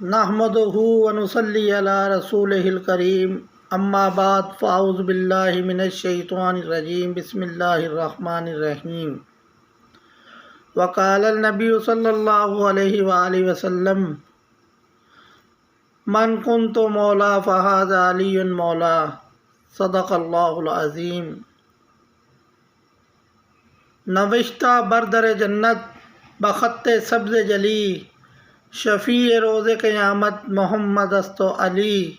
نحمدہ ونصلی علی رسولہ الکریم اما بعد فاعوذ باللہ من الشیطان الرجیم بسم اللہ الرحمن الرحیم وقال النبی صلی اللہ علیہ وآلہ وسلم من کنت مولا فہذا علی مولا صدق اللہ العظیم۔ نوشتہ بردر جنت بخط سبز جلی، شفیع روز قیامت محمد است و علی،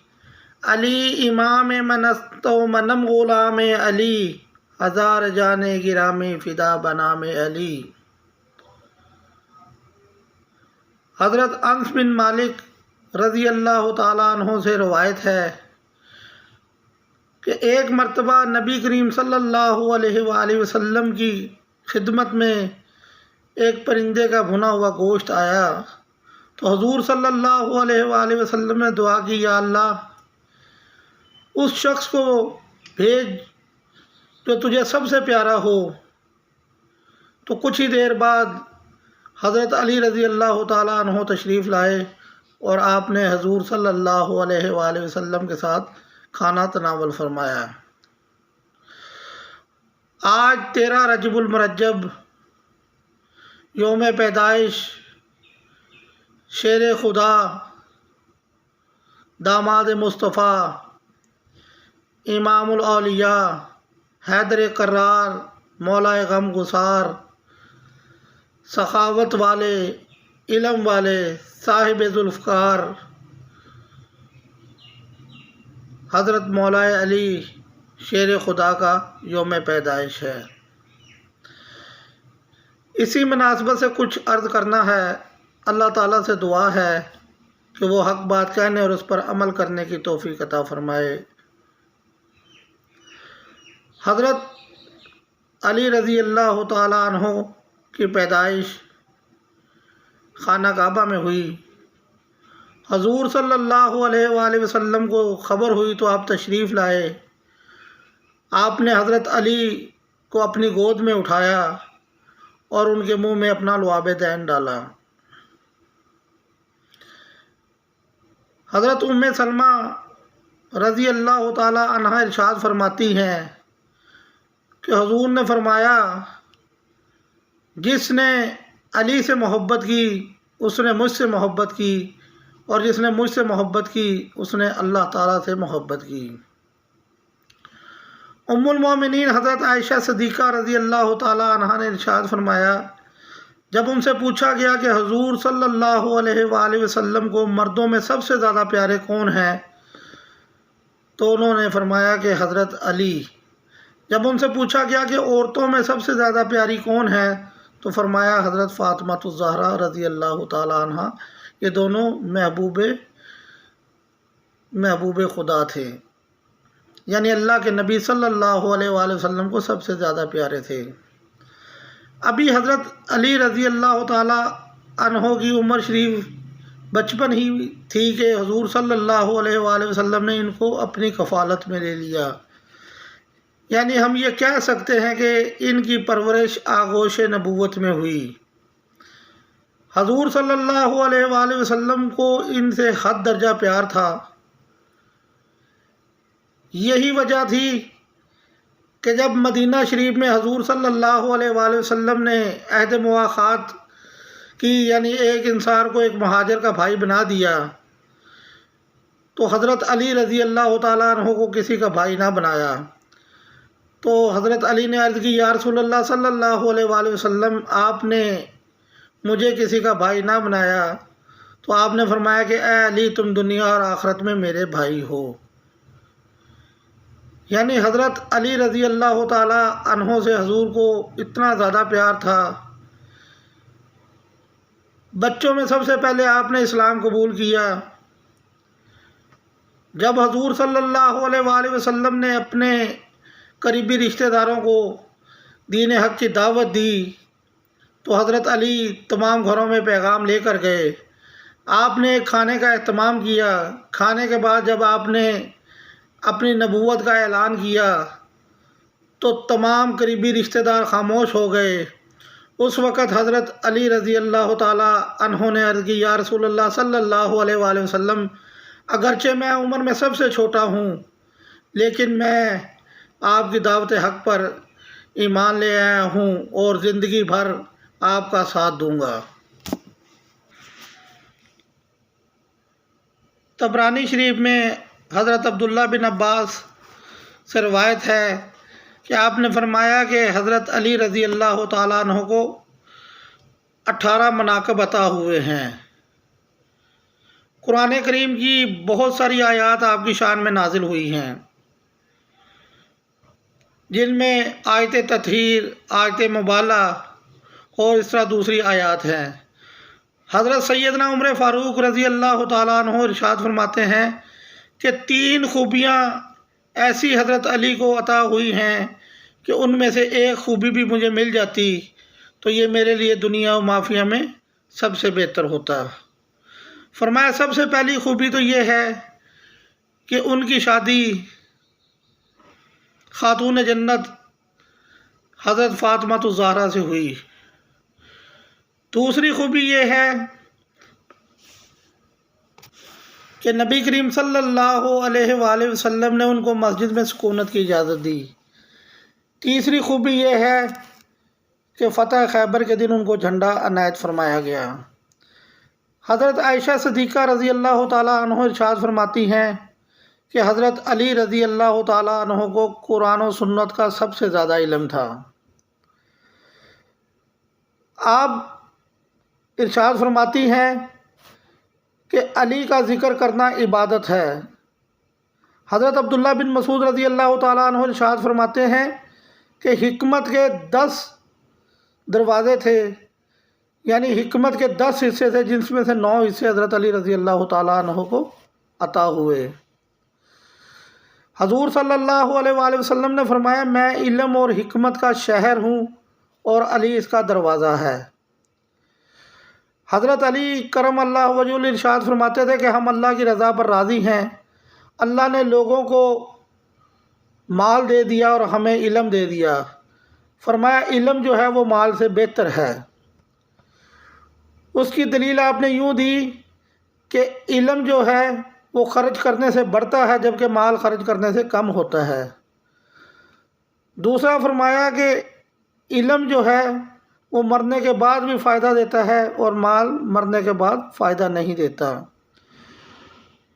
علی امام من است و منم غلام علی، ہزار جان گرامی فدا بنام علی۔ حضرت انس بن مالک رضی اللہ تعالیٰ عنہ سے روایت ہے کہ ایک مرتبہ نبی کریم صلی اللہ علیہ وآلہ وسلم کی خدمت میں ایک پرندے کا بھنا ہوا گوشت آیا تو حضور صلی اللہ علیہ وآلہ وسلم نے دعا کی، یا اللہ اس شخص کو بھیج جو تجھے سب سے پیارا ہو۔ تو کچھ ہی دیر بعد حضرت علی رضی اللہ تعالیٰ عنہ تشریف لائے اور آپ نے حضور صلی اللہ علیہ وآلہ وسلم کے ساتھ کھانا تناول فرمایا۔ آج 13 رجب المرجب یوم پیدائش شیر خدا داماد مصطفیٰ امام الاولیاء حیدر کرار مولا غم گسار سخاوت والے علم والے صاحب ذوالفقار حضرت مولا علی شیر خدا کا یوم پیدائش ہے۔ اسی مناسبت سے کچھ عرض کرنا ہے۔ اللہ تعالیٰ سے دعا ہے کہ وہ حق بات کہنے اور اس پر عمل کرنے کی توفیق عطا فرمائے۔ حضرت علی رضی اللہ تعالیٰ عنہ کی پیدائش خانہ کعبہ میں ہوئی۔ حضور صلی اللہ علیہ وآلہ وسلم کو خبر ہوئی تو آپ تشریف لائے۔ آپ نے حضرت علی کو اپنی گود میں اٹھایا اور ان کے منہ میں اپنا لعاب دین ڈالا۔ حضرت ام سلمہ رضی اللہ تعالی عنہ ارشاد فرماتی ہیں کہ حضور نے فرمایا، جس نے علی سے محبت کی اس نے مجھ سے محبت کی، اور جس نے مجھ سے محبت کی اس نے اللہ تعالیٰ سے محبت کی۔ ام المومنین حضرت عائشہ صدیقہ رضی اللہ تعالی عنہ نے ارشاد فرمایا، جب ان سے پوچھا گیا کہ حضور صلی اللہ علیہ وآلہ وسلم کو مردوں میں سب سے زیادہ پیارے کون ہیں، تو انہوں نے فرمایا کہ حضرت علی۔ جب ان سے پوچھا گیا کہ عورتوں میں سب سے زیادہ پیاری کون ہے، تو فرمایا حضرت فاطمہ الزہرا رضی اللہ تعالی عنہ۔ یہ دونوں محبوب خدا تھے، یعنی اللہ کے نبی صلی اللہ علیہ وآلہ وسلم کو سب سے زیادہ پیارے تھے۔ ابھی حضرت علی رضی اللہ تعالی عنہ کی عمر شریف بچپن ہی تھی کہ حضور صلی اللہ علیہ وآلہ وسلم نے ان کو اپنی کفالت میں لے لیا، یعنی ہم یہ کہہ سکتے ہیں کہ ان کی پرورش آغوش نبوت میں ہوئی۔ حضور صلی اللہ علیہ وآلہ وسلم کو ان سے حد درجہ پیار تھا۔ یہی وجہ تھی کہ جب مدینہ شریف میں حضور صلی اللہ علیہ وآلہ وسلم نے عہد مواخات کی، یعنی ایک انصار کو ایک مہاجر کا بھائی بنا دیا، تو حضرت علی رضی اللہ تعالیٰ عنہ کو کسی کا بھائی نہ بنایا۔ تو حضرت علی نے عرض کی، یا رسول اللہ صلی اللہ علیہ وآلہ وسلم، آپ نے مجھے کسی کا بھائی نہ بنایا۔ تو آپ نے فرمایا کہ اے علی، تم دنیا اور آخرت میں میرے بھائی ہو۔ یعنی حضرت علی رضی اللہ تعالی عنہ سے حضور کو اتنا زیادہ پیار تھا۔ بچوں میں سب سے پہلے آپ نے اسلام قبول کیا۔ جب حضور صلی اللہ علیہ وآلہ وسلم نے اپنے قریبی رشتہ داروں کو دین حق کی دعوت دی تو حضرت علی تمام گھروں میں پیغام لے کر گئے۔ آپ نے ایک کھانے کا اہتمام کیا۔ کھانے کے بعد جب آپ نے اپنی نبوت کا اعلان کیا تو تمام قریبی رشتہ دار خاموش ہو گئے اس وقت حضرت علی رضی اللہ تعالیٰ عنہ نے عرض کی، یا رسول اللہ صلی اللہ علیہ وآلہ وسلم، اگرچہ میں عمر میں سب سے چھوٹا ہوں، لیکن میں آپ کی دعوت حق پر ایمان لے آیا ہوں اور زندگی بھر آپ کا ساتھ دوں گا۔ طبرانی شریف میں حضرت عبداللہ بن عباس سے روایت ہے کہ آپ نے فرمایا کہ حضرت علی رضی اللہ تعالیٰ عنہ کو 18 مناقب عطا ہوئے ہیں۔ قرآن کریم کی بہت ساری آیات آپ کی شان میں نازل ہوئی ہیں، جن میں آیت تطہیر، آیت مبالہ اور اس طرح دوسری آیات ہیں۔ حضرت سیدنا عمر فاروق رضی اللہ تعالیٰ عنہ ارشاد فرماتے ہیں کہ 3 خوبیاں ایسی حضرت علی کو عطا ہوئی ہیں کہ ان میں سے ایک خوبی بھی مجھے مل جاتی تو یہ میرے لیے دنیا و مافیہ میں سب سے بہتر ہوتا۔ فرمایا سب سے پہلی خوبی تو یہ ہے کہ ان کی شادی خاتون جنت حضرت فاطمہ الزہرا سے ہوئی۔ دوسری خوبی یہ ہے کہ نبی کریم صلی اللہ علیہ وآلہ وسلم نے ان کو مسجد میں سکونت کی اجازت دی۔ تیسری خوبی یہ ہے کہ فتح خیبر کے دن ان کو جھنڈا عنایت فرمایا گیا۔ حضرت عائشہ صدیقہ رضی اللہ تعالیٰ عنہ ارشاد فرماتی ہیں کہ حضرت علی رضی اللہ تعالیٰ عنہ کو قرآن و سنت کا سب سے زیادہ علم تھا۔ آپ ارشاد فرماتی ہیں کہ علی کا ذکر کرنا عبادت ہے۔ حضرت عبداللہ بن مسعود رضی اللہ تعالیٰ عنہ ارشاد فرماتے ہیں کہ حکمت کے 10 دروازے تھے، یعنی حکمت کے 10 حصے تھے، جن میں سے 9 حصے حضرت علی رضی اللہ تعالیٰ عنہ کو عطا ہوئے۔ حضور صلی اللہ علیہ وآلہ وسلم نے فرمایا، میں علم اور حکمت کا شہر ہوں اور علی اس کا دروازہ ہے۔ حضرت علی کرم اللہ وجہہ ارشاد فرماتے تھے کہ ہم اللہ کی رضا پر راضی ہیں۔ اللہ نے لوگوں کو مال دے دیا اور ہمیں علم دے دیا۔ فرمایا علم جو ہے وہ مال سے بہتر ہے۔ اس کی دلیل آپ نے یوں دی کہ علم جو ہے وہ خرچ کرنے سے بڑھتا ہے، جبکہ مال خرچ کرنے سے کم ہوتا ہے۔ دوسرا فرمایا کہ علم جو ہے وہ مرنے کے بعد بھی فائدہ دیتا ہے اور مال مرنے کے بعد فائدہ نہیں دیتا۔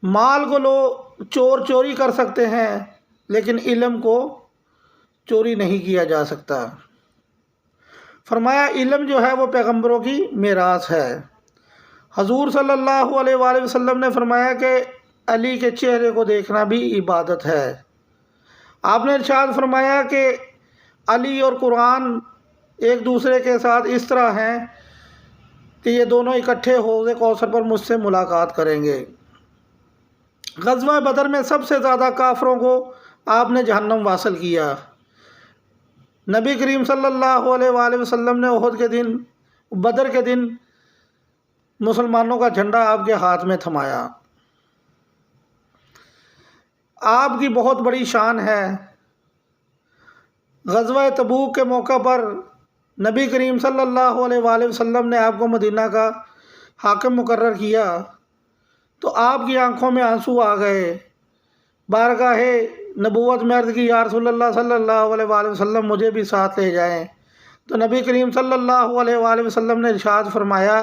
مال کو لوگ چوری کر سکتے ہیں، لیکن علم کو چوری نہیں کیا جا سکتا۔ فرمایا علم جو ہے وہ پیغمبروں کی میراث ہے۔ حضور صلی اللہ علیہ وآلہ وسلم نے فرمایا کہ علی کے چہرے کو دیکھنا بھی عبادت ہے۔ آپ نے ارشاد فرمایا کہ علی اور قرآن ایک دوسرے کے ساتھ اس طرح ہیں کہ یہ دونوں اکٹھے حوض کوثر پر مجھ سے ملاقات کریں گے۔ غزوہ بدر میں سب سے زیادہ کافروں کو آپ نے جہنم واصل کیا۔ نبی کریم صلی اللہ علیہ وآلہ وسلم نے احد کے دن، بدر کے دن مسلمانوں کا جھنڈا آپ کے ہاتھ میں تھمایا۔ آپ کی بہت بڑی شان ہے۔ غزوہ تبوک کے موقع پر نبی کریم صلی اللہ علیہ وآلہ وسلم نے آپ کو مدینہ کا حاکم مقرر کیا تو آپ کی آنکھوں میں آنسو آ گئے۔ بارگاہ نبوت میں عرض کی، یا رسول اللہ صلی اللہ علیہ وآلہ وسلم مجھے بھی ساتھ لے جائیں۔ تو نبی کریم صلی اللہ علیہ وآلہ وسلم نے ارشاد فرمایا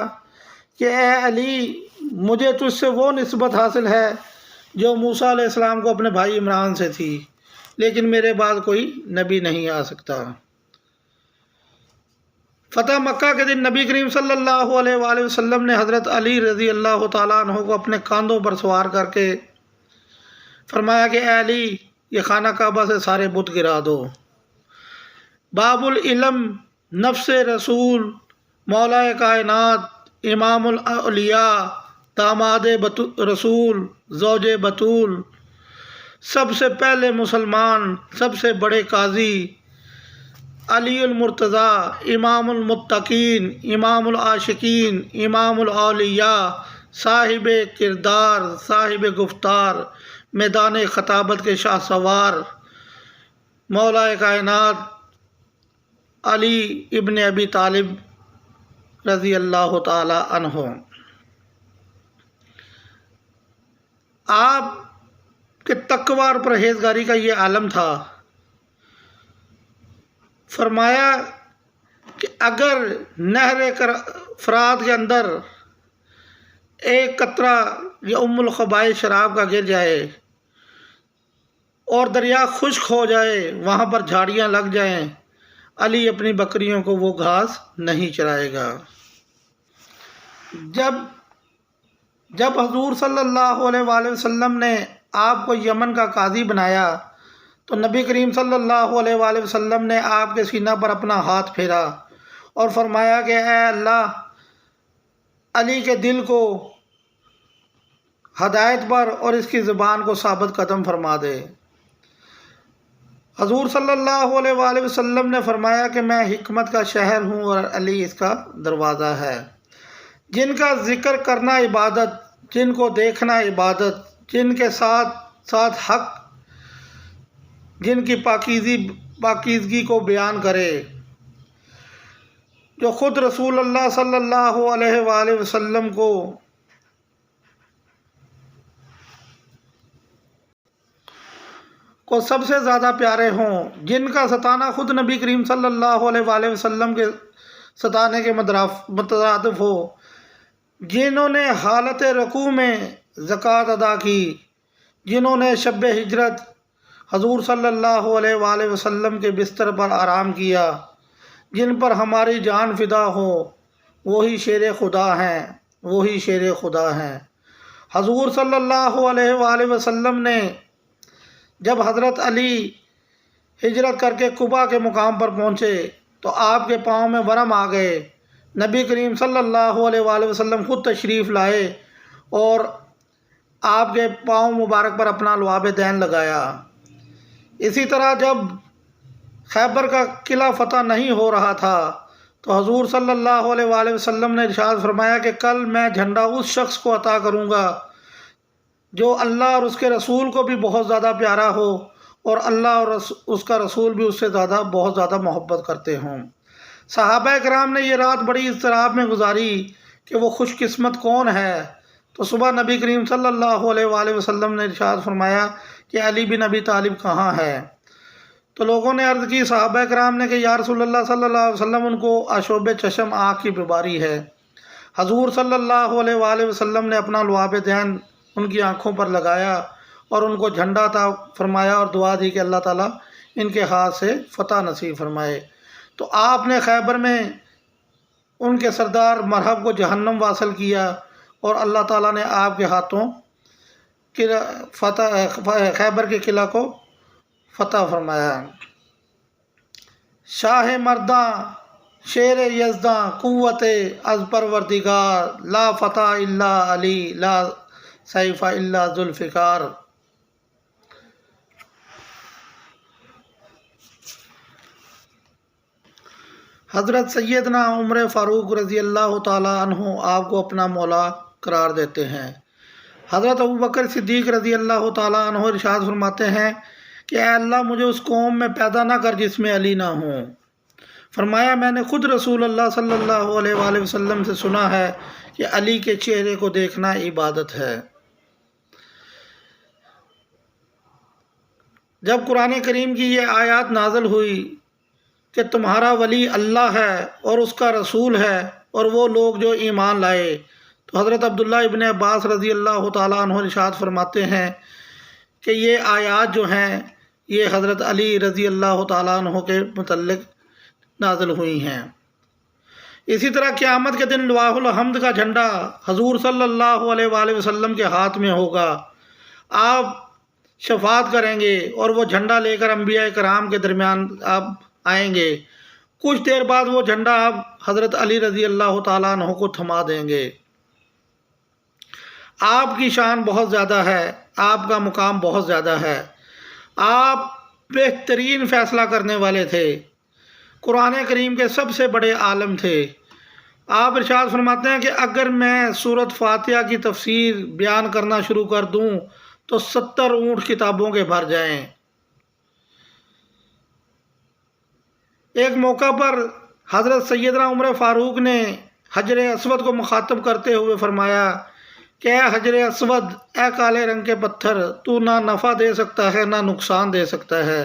کہ اے علی، مجھے تجھ سے وہ نسبت حاصل ہے جو موسیٰ علیہ السلام کو اپنے بھائی عمران سے تھی، لیکن میرے بعد کوئی نبی نہیں آ سکتا۔ فتح مکہ کے دن نبی کریم صلی اللہ علیہ وآلہ وسلم نے حضرت علی رضی اللہ تعالیٰ عنہ کو اپنے کاندھوں پر سوار کر کے فرمایا کہ اے علی، یہ خانہ کعبہ سے سارے بت گرا دو۔ باب العلم، نفس رسول، مولا کائنات، امام الاولیاء، داماد رسول، زوج بطول، سب سے پہلے مسلمان، سب سے بڑے قاضی، علی المرتضیٰ، امام المتقین، امام العاشقین، امام الاولیاء، صاحب کردار، صاحب گفتار، میدان خطابت کے شاہ سوار، مولا کائنات علی ابن ابی طالب رضی اللہ تعالی عنہ۔ آپ کے تقوی اور پرہیزگاری کا یہ عالم تھا۔ فرمایا کہ اگر نہر فرات کے اندر ایک قطرہ یا الخبائث شراب کا گر جائے اور دریا خشک ہو جائے، وہاں پر جھاڑیاں لگ جائیں، علی اپنی بکریوں کو وہ گھاس نہیں چرائے گا۔ جب حضور صلی اللہ علیہ وآلہ وسلم نے آپ کو یمن کا قاضی بنایا تو نبی کریم صلی اللہ علیہ وآلہ وسلم نے آپ کے سینہ پر اپنا ہاتھ پھیرا اور فرمایا کہ اے اللہ، علی کے دل کو ہدایت پر اور اس کی زبان کو ثابت قدم فرما دے۔ حضور صلی اللہ علیہ وآلہ وسلم نے فرمایا کہ میں حکمت کا شہر ہوں اور علی اس کا دروازہ ہے۔ جن کا ذکر کرنا عبادت، جن کو دیکھنا عبادت، جن کے ساتھ ساتھ حق، جن کی پاکیزگی کو بیان کرے، جو خود رسول اللہ صلی اللہ علیہ وآلہ وسلم کو سب سے زیادہ پیارے ہوں، جن کا ستانا خود نبی کریم صلی اللہ علیہ وآلہ وسلم کے ستانے کے مترادف ہو، جنہوں نے حالت رکوع میں زکوٰۃ ادا کی، جنہوں نے شب ہجرت حضور صلی اللہ علیہ وآلہ وسلم کے بستر پر آرام کیا، جن پر ہماری جان فدا ہو، وہی شیر خدا ہیں، وہی شیر خدا ہیں۔ حضور صلی اللہ علیہ وآلہ وسلم نے جب حضرت علی ہجرت کر کے قباء کے مقام پر پہنچے تو آپ کے پاؤں میں ورم آ گئے۔ نبی کریم صلی اللہ علیہ وآلہ وسلم خود تشریف لائے اور آپ کے پاؤں مبارک پر اپنا لعاب دین لگایا۔ اسی طرح جب خیبر کا قلعہ فتح نہیں ہو رہا تھا تو حضور صلی اللہ علیہ وآلہ وسلم نے ارشاد فرمایا کہ کل میں جھنڈا اس شخص کو عطا کروں گا جو اللہ اور اس کے رسول کو بھی بہت زیادہ پیارا ہو اور اللہ اور اس کا رسول بھی اس سے بہت زیادہ محبت کرتے ہوں۔ صحابہ کرام نے یہ رات بڑی اضطراب میں گزاری کہ وہ خوش قسمت کون ہے، تو صبح نبی کریم صلی اللہ علیہ وآلہ وسلم نے ارشاد فرمایا کہ علی بن ابی طالب کہاں ہے؟ تو لوگوں نے عرض کی، صحابہ کرام نے کہ یا رسول اللہ صلی اللہ علیہ وسلم، ان کو آشوب چشم آنکھ کی بیماری ہے۔ حضور صلی اللہ علیہ وآلہ وسلم نے اپنا لعاب دین ان کی آنکھوں پر لگایا اور ان کو جھنڈا عطا فرمایا اور دعا دی کہ اللہ تعالیٰ ان کے ہاتھ سے فتح نصیب فرمائے۔ تو آپ نے خیبر میں ان کے سردار مرہب کو جہنم واصل کیا اور اللہ تعالیٰ نے آپ کے ہاتھوں خیبر کے قلعہ کو فتح فرمایا۔ شاہ مرداں شیر یزداں قوت از پروردگار، لا فتح الا علی لا سیف الا ذوالفقار۔ حضرت سیدنا عمر فاروق رضی اللہ تعالی عنہ آپ کو اپنا مولا قرار دیتے ہیں۔ حضرت ابوبکر صدیق رضی اللہ تعالی عنہ ارشاد فرماتے ہیں کہ اے اللہ، مجھے اس قوم میں پیدا نہ کر جس میں علی نہ ہوں۔ فرمایا میں نے خود رسول اللہ صلی اللہ علیہ وآلہ وسلم سے سنا ہے کہ علی کے چہرے کو دیکھنا عبادت ہے۔ جب قرآن کریم کی یہ آیات نازل ہوئی کہ تمہارا ولی اللہ ہے اور اس کا رسول ہے اور وہ لوگ جو ایمان لائے، تو حضرت عبداللہ ابن عباس رضی اللہ تعالیٰ عنہ ارشاد فرماتے ہیں کہ یہ آیات جو ہیں یہ حضرت علی رضی اللہ تعالیٰ عنہ کے متعلق نازل ہوئی ہیں۔ اسی طرح قیامت کے دن لواء الحمد کا جھنڈا حضور صلی اللہ علیہ وآلہ وسلم کے ہاتھ میں ہوگا۔ آپ شفاعت کریں گے اور وہ جھنڈا لے کر انبیاء کرام کے درمیان آپ آئیں گے۔ کچھ دیر بعد وہ جھنڈا آپ حضرت علی رضی اللہ تعالیٰ عنہ کو تھما دیں گے۔ آپ کی شان بہت زیادہ ہے، آپ کا مقام بہت زیادہ ہے، آپ بہترین فیصلہ کرنے والے تھے، قرآن کریم کے سب سے بڑے عالم تھے۔ آپ ارشاد فرماتے ہیں کہ اگر میں سورۃ فاتحہ کی تفسیر بیان کرنا شروع کر دوں تو 70 اونٹ کتابوں کے بھر جائیں۔ ایک موقع پر حضرت سیدنا عمر فاروق نے حجر اسود کو مخاطب کرتے ہوئے فرمایا کہ اے حجر اسود، اے کالے رنگ کے پتھر، تو نہ نفع دے سکتا ہے نہ نقصان دے سکتا ہے،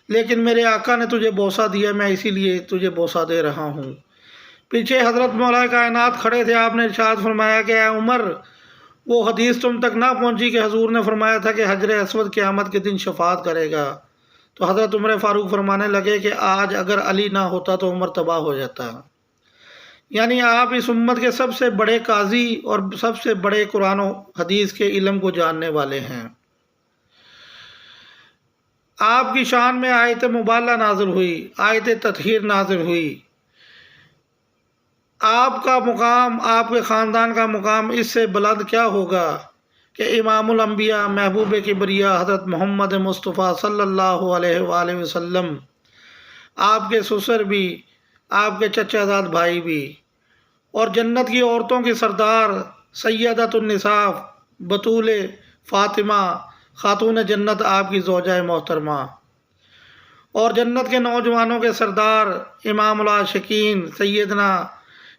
لیکن میرے آقا نے تجھے بوسہ دیا، میں اسی لیے تجھے بوسہ دے رہا ہوں۔ پیچھے حضرت مولا کائنات کھڑے تھے، آپ نے ارشاد فرمایا کہ اے عمر، وہ حدیث تم تک نہ پہنچی کہ حضور نے فرمایا تھا کہ حجر اسود قیامت کے دن شفاعت کرے گا؟ تو حضرت عمر فاروق فرمانے لگے کہ آج اگر علی نہ ہوتا تو عمر تباہ ہو جاتا۔ یعنی آپ اس امت کے سب سے بڑے قاضی اور سب سے بڑے قرآن و حدیث کے علم کو جاننے والے ہیں۔ آپ کی شان میں آیت مبالغہ نازل ہوئی، آیت تطہیر نازل ہوئی۔ آپ کا مقام، آپ کے خاندان کا مقام اس سے بلند کیا ہوگا کہ امام الانبیاء، محبوب کبریا حضرت محمد مصطفیٰ صلی اللہ علیہ وآلہ وسلم، آپ کے سسر بھی، آپ کے چچا زاد بھائی بھی، اور جنت کی عورتوں کی سردار سیدۃ النساء بطول فاطمہ خاتون جنت، آپ کی زوجہ محترمہ، اور جنت کے نوجوانوں کے سردار امام العاشقین سیدنا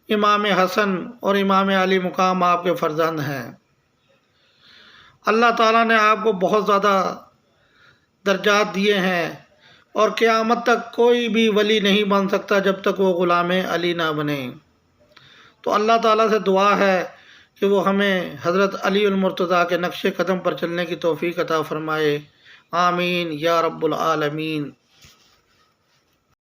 امام حسن اور امام علی مقام آپ کے فرزند ہیں۔ اللہ تعالیٰ نے آپ کو بہت زیادہ درجات دیے ہیں، اور قیامت تک کوئی بھی ولی نہیں بن سکتا جب تک وہ غلام علی نہ بنے۔ تو اللہ تعالیٰ سے دعا ہے کہ وہ ہمیں حضرت علی المرتضیٰ کے نقش قدم پر چلنے کی توفیق عطا فرمائے۔ آمین یا رب العالمین۔